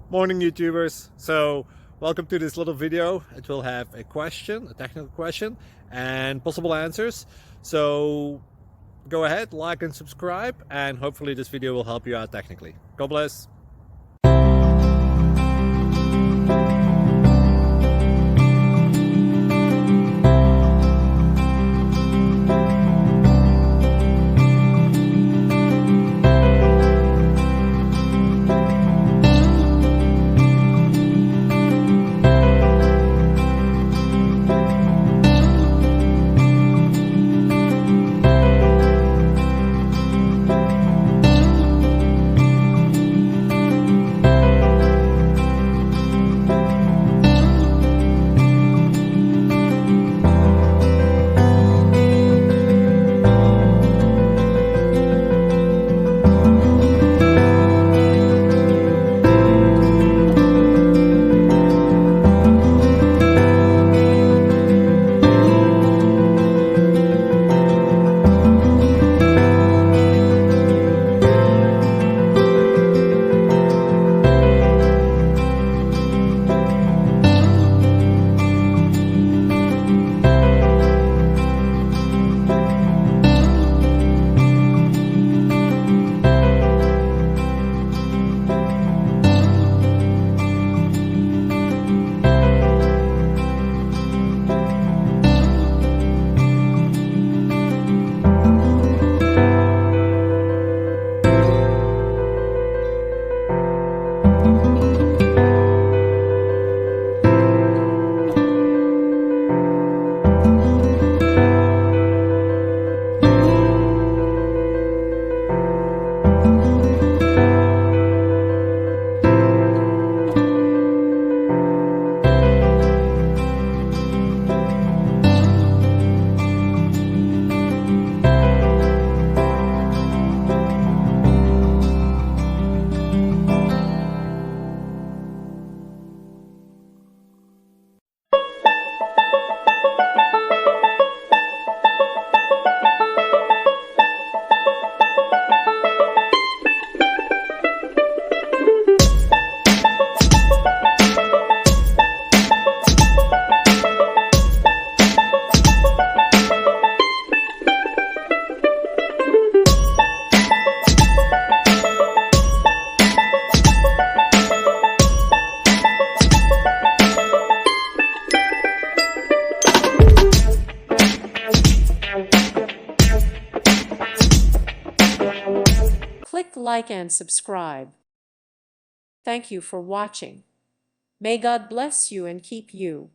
Morning, YouTubers. So welcome to this little video. It will have a question, a technical question, and possible answers. So go ahead, like and subscribe, and hopefully this video will help you out technically. God bless. Click like and subscribe. Thank you for watching. May God bless you and keep you.